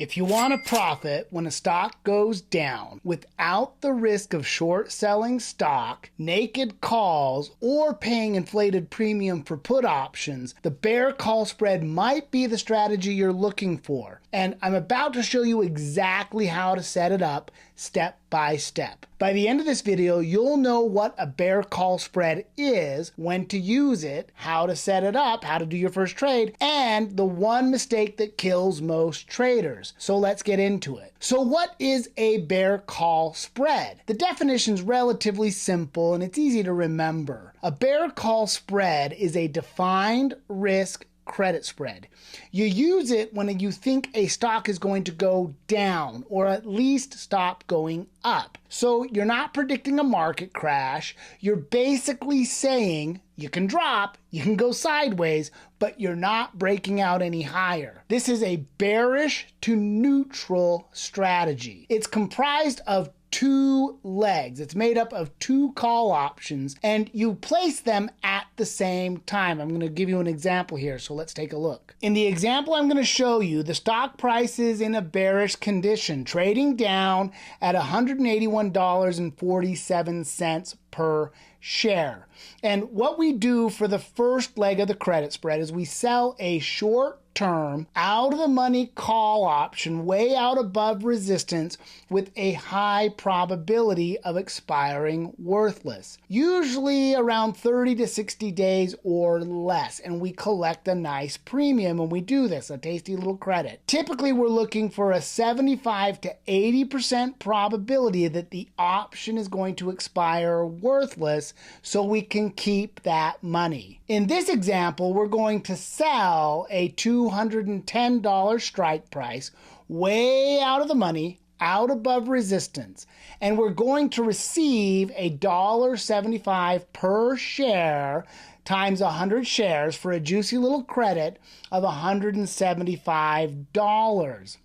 If you want to profit when a stock goes down without the risk of short selling stock, naked calls, or paying inflated premium for put options, the bear call spread might be the strategy you're looking for. And I'm about to show you exactly how to set it up step by step. By the end of this video, you'll know what a bear call spread is, when to use it, how to set it up, how to do your first trade, and the one mistake that kills most traders. So let's get into it. So what is a bear call spread? The definition's relatively simple and it's easy to remember. A bear call spread is a defined risk credit spread. You use it when you think a stock is going to go down or at least stop going up. So you're not predicting a market crash. You're basically saying you can drop, you can go sideways, but you're not breaking out any higher. This is a bearish to neutral strategy. It's comprised of two legs. It's made up of two call options, and you place them at the same time. I'm going to give you an example here, so let's take a look. In the example I'm going to show you, the stock price is in a bearish condition, trading down at $181.47 per share. And what we do for the first leg of the credit spread is we sell a short-term, out-of-the-money call option way out above resistance with a high probability of expiring worthless, usually around 30 to 60 days or less, and we collect a nice premium when we do this, a tasty little credit. Typically, we're looking for a 75 to 80% probability that the option is going to expire worthless, so we can keep that money. In this example, we're going to sell a $210 strike price way out of the money, out above resistance, and we're going to receive a $1.75 per share times 100 shares for a juicy little credit of $175.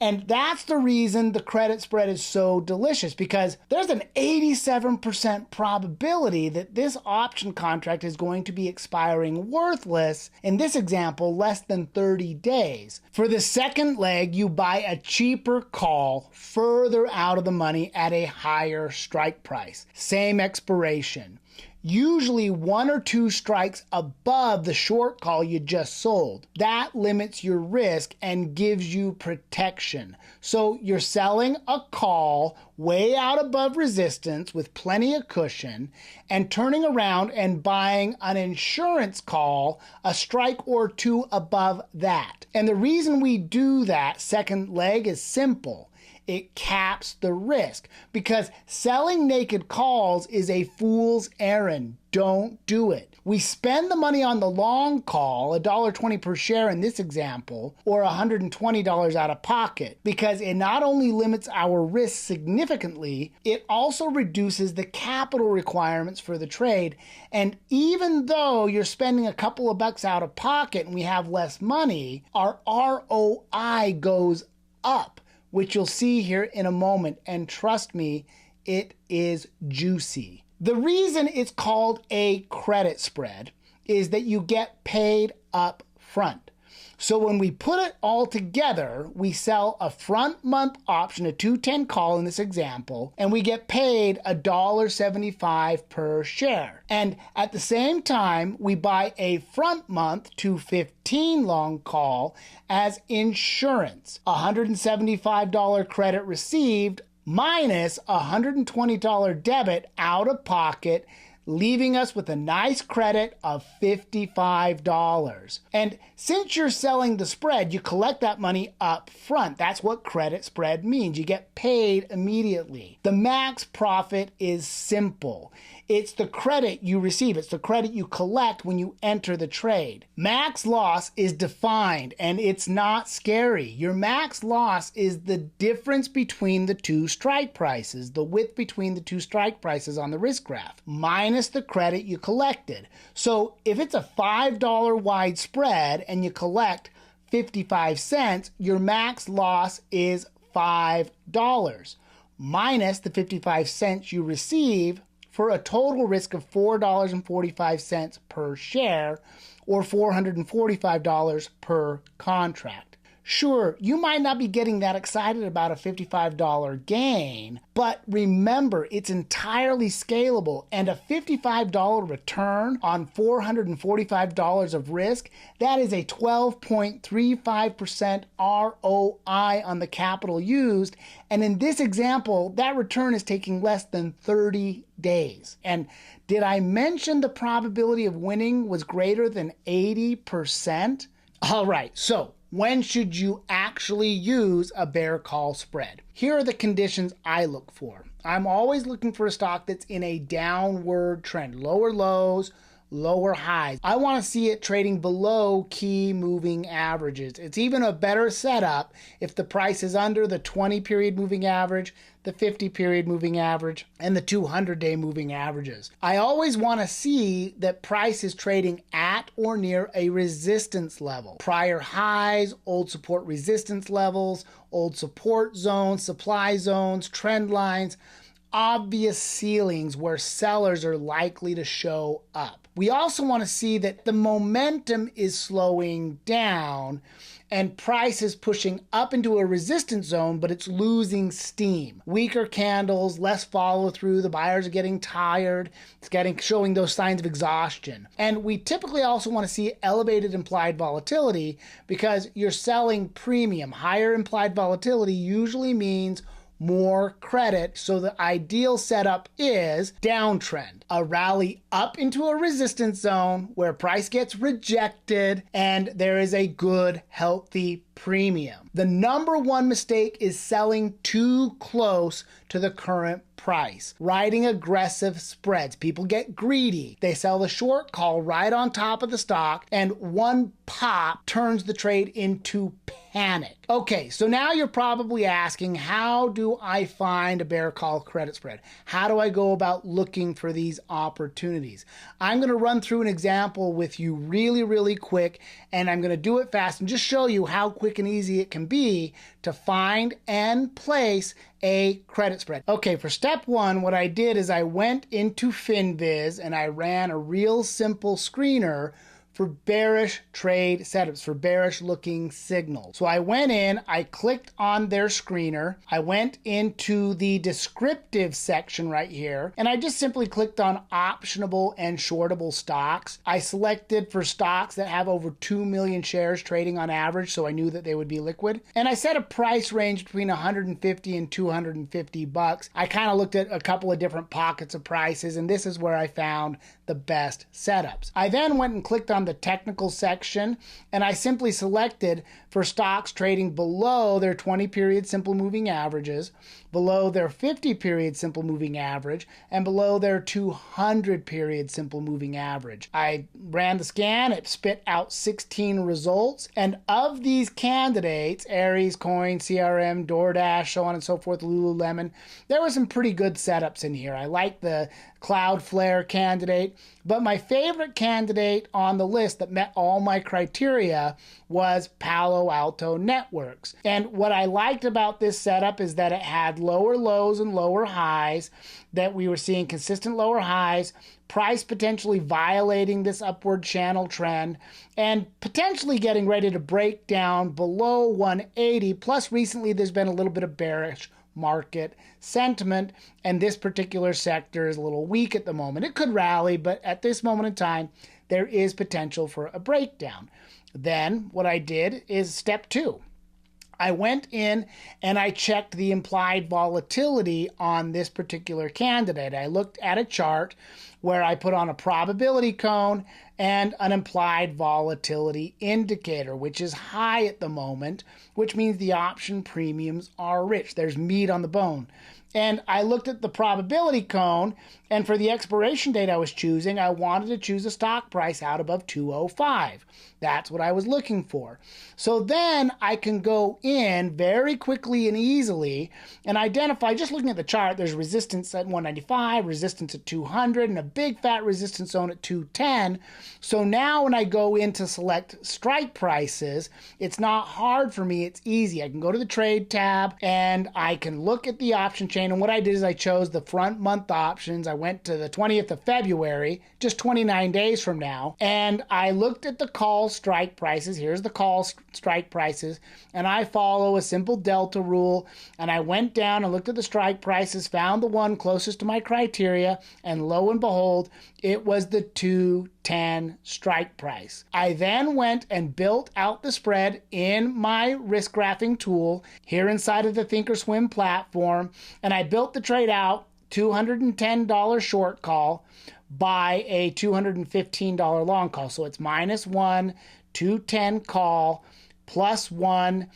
And that's the reason the credit spread is so delicious, because there's an 87% probability that this option contract is going to be expiring worthless, in this example, less than 30 days. For the second leg, you buy a cheaper call further out of the money at a higher strike price. Same expiration. Usually one or two strikes above the short call you just sold. That limits your risk and gives you protection. So you're selling a call way out above resistance with plenty of cushion and turning around and buying an insurance call a strike or two above that. And the reason we do that second leg is simple. It caps the risk, because selling naked calls is a fool's errand. Don't do it. We spend the money on the long call, $1.20 per share in this example, or $120 out of pocket, because it not only limits our risk significantly, it also reduces the capital requirements for the trade. And even though you're spending a couple of bucks out of pocket and we have less money, our ROI goes up, which you'll see here in a moment, and trust me, it is juicy. The reason it's called a credit spread is that you get paid up front. So when we put it all together, we sell a front month option, a 210 call in this example, and we get paid $1.75 per share. And at the same time, we buy a front month 215 long call as insurance, $175 credit received minus $120 debit out of pocket, leaving us with a nice credit of $55. And since you're selling the spread, you collect that money up front. That's what credit spread means. You get paid immediately. The max profit is simple. It's the credit you receive. It's the credit you collect when you enter the trade. Max loss is defined, and it's not scary. Your max loss is the difference between the two strike prices, the width between the two strike prices on the risk graph, minus the credit you collected. So if it's a $5 wide spread and you collect 55 cents, your max loss is $5 minus the 55 cents you receive, for a total risk of $4.45 per share, or $445 per contract. Sure, you might not be getting that excited about a $55 gain, but remember, it's entirely scalable, and a $55 return on $445 of risk, that is a 12.35% ROI on the capital used, and in this example, that return is taking less than 30 days. And did I mention the probability of winning was greater than 80%? All right, so when should you actually use a bear call spread? Here are the conditions I look for. I'm always looking for a stock that's in a downward trend, lower lows, lower highs. I want to see it trading below key moving averages. It's even a better setup if the price is under the 20-period moving average, the 50-period moving average, and the 200-day moving averages. I always want to see that price is trading at or near a resistance level. Prior highs, old support resistance levels, old support zones, supply zones, trend lines, obvious ceilings where sellers are likely to show up. We also want to see that the momentum is slowing down and price is pushing up into a resistance zone, but it's losing steam. Weaker candles, less follow through, the buyers are getting tired, showing those signs of exhaustion. And we typically also want to see elevated implied volatility because you're selling premium. Higher implied volatility usually means more credit, so the ideal setup is downtrend. A rally up into a resistance zone where price gets rejected and there is a good, healthy premium. The number one mistake is selling too close to the current price. Writing aggressive spreads. People get greedy. They sell the short call right on top of the stock, and one pop turns the trade into panic. Okay, so now you're probably asking, how do I find a bear call credit spread? How do I go about looking for these opportunities? I'm going to run through an example with you really quick, and I'm going to do it fast and just show you how quick and easy it can be to find and place a credit spread. Okay, for step one, what I did is I went into FinViz and I ran a real simple screener for bearish trade setups, for bearish looking signals. So I went in, I clicked on their screener, I went into the descriptive section right here, and I just simply clicked on optionable and shortable stocks. I selected for stocks that have over 2 million shares trading on average, so I knew that they would be liquid. And I set a price range between 150 and 250 bucks. I kind of looked at a couple of different pockets of prices, and this is where I found the best setups. I then went and clicked on the technical section, and I simply selected for stocks trading below their 20-period simple moving averages, below their 50-period simple moving average, and below their 200-period simple moving average. I ran the scan, it spit out 16 results, and of these candidates, Aries, Coin, CRM, DoorDash, so on and so forth, Lululemon, there were some pretty good setups in here. I like the Cloudflare candidate, but my favorite candidate on the list that met all my criteria was Palo Alto Networks. And what I liked about this setup is that it had lower lows and lower highs, that we were seeing consistent lower highs, price potentially violating this upward channel trend, and potentially getting ready to break down below 180. Plus, recently there's been a little bit of bearish market sentiment, and this particular sector is a little weak at the moment. It could rally, but at this moment in time, there is potential for a breakdown. Then what I did is step two. I went in and I checked the implied volatility on this particular candidate. I looked at a chart where I put on a probability cone and an implied volatility indicator, which is high at the moment, which means the option premiums are rich. There's meat on the bone. And I looked at the probability cone, and for the expiration date I was choosing, I wanted to choose a stock price out above 205. That's what I was looking for. So then I can go in very quickly and easily and identify, just looking at the chart, there's resistance at 195, resistance at 200, and a big fat resistance zone at 210. So now when I go in to select strike prices, it's not hard for me, it's easy. I can go to the trade tab and I can look at the option chain. And what I did is I chose the front month options. I went to the 20th of February, just 29 days from now, and I looked at the call strike prices. Here's the call strike prices, and I follow a simple delta rule, and I went down and looked at the strike prices, found the one closest to my criteria, and lo and behold, it was the 210 strike price. I then went and built out the spread in my risk graphing tool here inside of the Thinkorswim platform, and I built the trade out $210 short call by a $215 long call. So it's -1, 210 call, +1,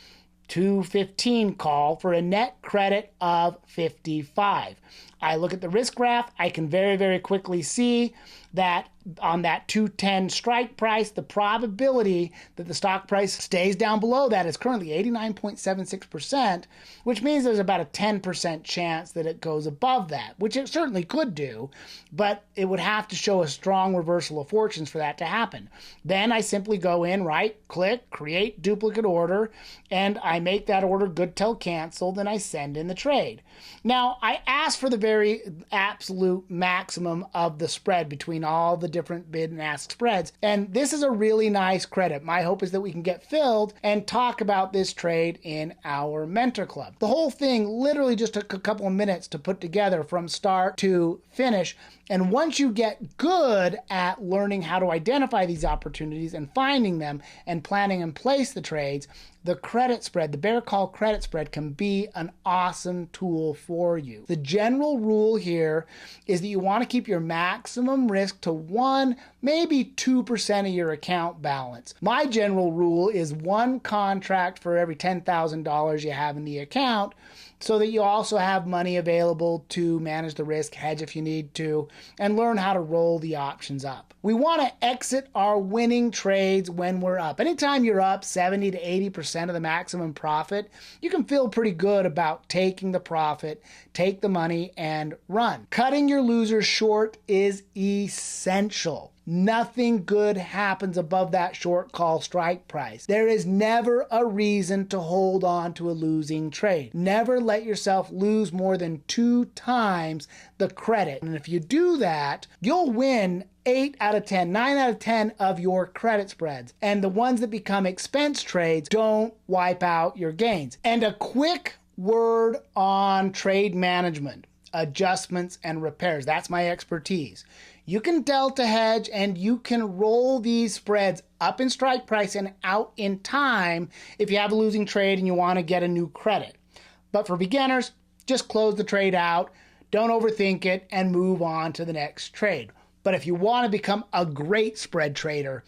215 call for a net credit of 55. I look at the risk graph, I can very, very quickly see that on that 210 strike price, the probability that the stock price stays down below that is currently 89.76%, which means there's about a 10% chance that it goes above that, which it certainly could do, but it would have to show a strong reversal of fortunes for that to happen. Then I simply go in, right click, create duplicate order, and I make that order good till canceled, and I send in the trade. Now, I ask for the very absolute maximum of the spread between all the different bid and ask spreads, and this is a really nice credit. My hope is that we can get filled and talk about this trade in our mentor club. The whole thing literally just took a couple of minutes to put together from start to finish, and once you get good at learning how to identify these opportunities and finding them and planning and place the trades, the credit spread, the bear call credit spread, can be an awesome tool for you. The general rule here is that you want to keep your maximum risk to 1, maybe 2% of your account balance. My general rule is 1 contract for every $10,000 you have in the account, so that you also have money available to manage the risk, hedge if you need to, and learn how to roll the options up. We want to exit our winning trades when we're up. Anytime you're up 70 to 80% of the maximum profit, you can feel pretty good about taking the profit, take the money, and run. Cutting your losers short is essential. Nothing good happens above that short call strike price. There is never a reason to hold on to a losing trade. Never let yourself lose more than 2 times the credit. And if you do that, you'll win 8 out of 10, 9 out of 10 of your credit spreads. And the ones that become expense trades don't wipe out your gains. And a quick word on trade management, adjustments and repairs. That's my expertise. You can delta hedge and you can roll these spreads up in strike price and out in time if you have a losing trade and you want to get a new credit. But for beginners, just close the trade out, don't overthink it, and move on to the next trade. But if you want to become a great spread trader,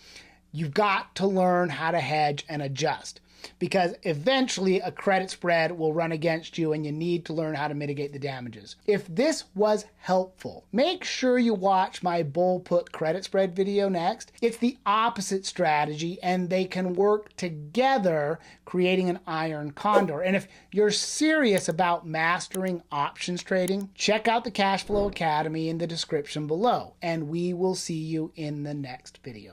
you've got to learn how to hedge and adjust, because eventually a credit spread will run against you and you need to learn how to mitigate the damages. If this was helpful, make sure you watch my bull put credit spread video next. It's the opposite strategy and they can work together, creating an iron condor. And if you're serious about mastering options trading, check out the Cash Flow Academy in the description below, and we will see you in the next video.